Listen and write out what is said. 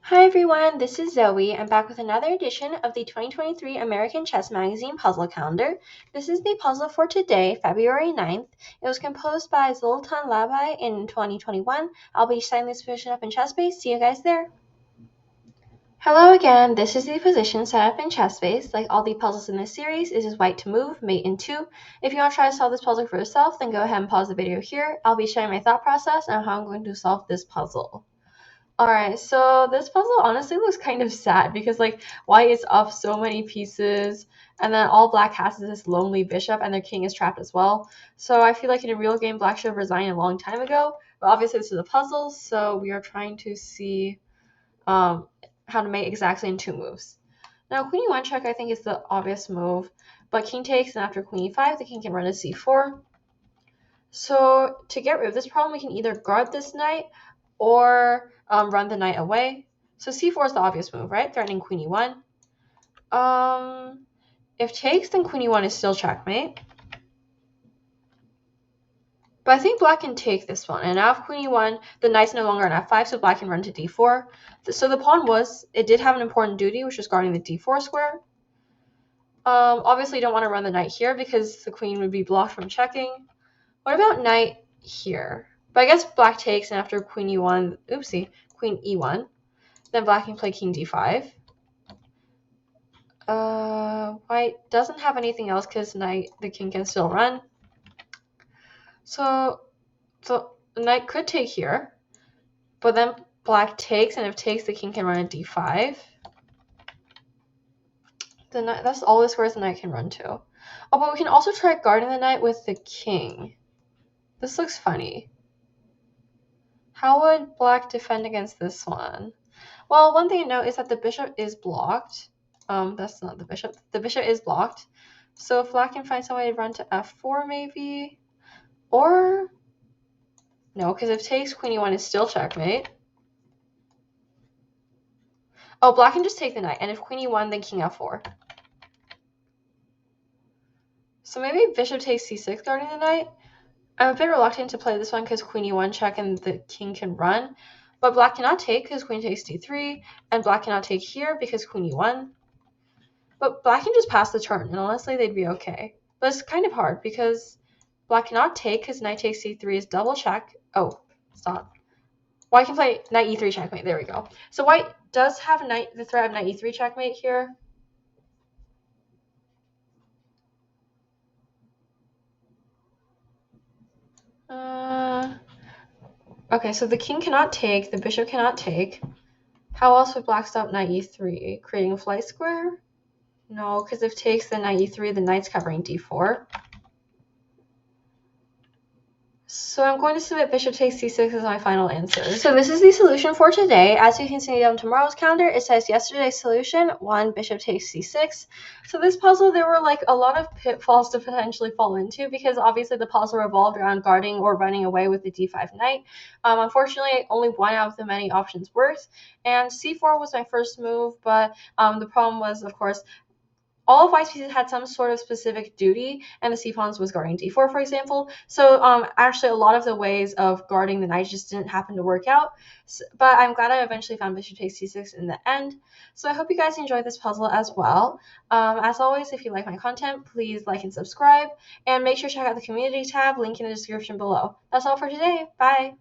Hi everyone, this is Zoe. I'm back with another edition of the 2023 American Chess Magazine puzzle calendar. This is the puzzle for today, February 9th. It was composed by Zoltan Labai in 2021. I'll be setting this position up in ChessBase. See you guys there. Hello again, this is the position set up in ChessBase. Like all the puzzles in this series, it is white to move, mate in 2. If you want to try to solve this puzzle for yourself, then go ahead and pause the video here. I'll be sharing my thought process on how I'm going to solve this puzzle. Alright, so this puzzle honestly looks kind of sad because like white is up so many pieces and then all black has is this lonely bishop and their king is trapped as well. So I feel like in a real game black should have resigned a long time ago, but obviously this is a puzzle, so we are trying to see how to mate exactly in 2 moves. Now queen e1 check I think is the obvious move, but king takes and after queen e5 the king can run to c4. So to get rid of this problem we can either guard this knight or run the knight away. So c4 is the obvious move, right? Threatening queen e1. If takes, then queen e1 is still checkmate. But I think black can take this one. And now if queen e1, the knight's no longer on f5, so black can run to d4. So the pawn it did have an important duty, which was guarding the d4 square. Obviously you don't want to run the knight here because the queen would be blocked from checking. What about knight here? But I guess black takes, and after queen e1, queen e1, then black can play king d5. White doesn't have anything else because the king can still run. So the knight could take here, but then black takes, and if takes, the king can run at d5. That's all the squares the knight can run to. Oh, but we can also try guarding the knight with the king. This looks funny. How would black defend against this one? Well, one thing to note is that the bishop is blocked. That's not the bishop. The bishop is blocked. So if black can find some way to run to f4 maybe. Or no, because if takes, queen e1 is still checkmate. Oh, black can just take the knight. And if queen e1, then king f4. So maybe bishop takes c6 guarding the knight. I'm a bit reluctant to play this one because queen e1 check and the king can run. But black cannot take because queen takes d3. And black cannot take here because queen e1. But black can just pass the turn. And honestly, they'd be okay. But it's kind of hard because black cannot take because knight takes c3 is double check. Oh, stop. White can play knight e3 checkmate. There we go. So white does have the threat of knight e3 checkmate here. Okay, so the king cannot take, the bishop cannot take. How else would black stop knight e3? Creating a flight square? No, because if takes, then knight e3, the knight's covering d4. So I'm going to submit bishop takes c6 as my final answer. So this is the solution for today. As you can see on tomorrow's calendar, it says yesterday's solution, 1, bishop takes c6. So this puzzle, there were like a lot of pitfalls to potentially fall into because obviously the puzzle revolved around guarding or running away with the d5 knight. Unfortunately, only one out of the many options worked. And c4 was my first move, but the problem was, of course, all of white's pieces had some sort of specific duty, and the c-pawns was guarding d4, for example. So actually, a lot of the ways of guarding the knight just didn't happen to work out. But I'm glad I eventually found bishop takes c6 in the end. So I hope you guys enjoyed this puzzle as well. As always, if you like my content, please like and subscribe. And make sure to check out the community tab, link in the description below. That's all for today. Bye!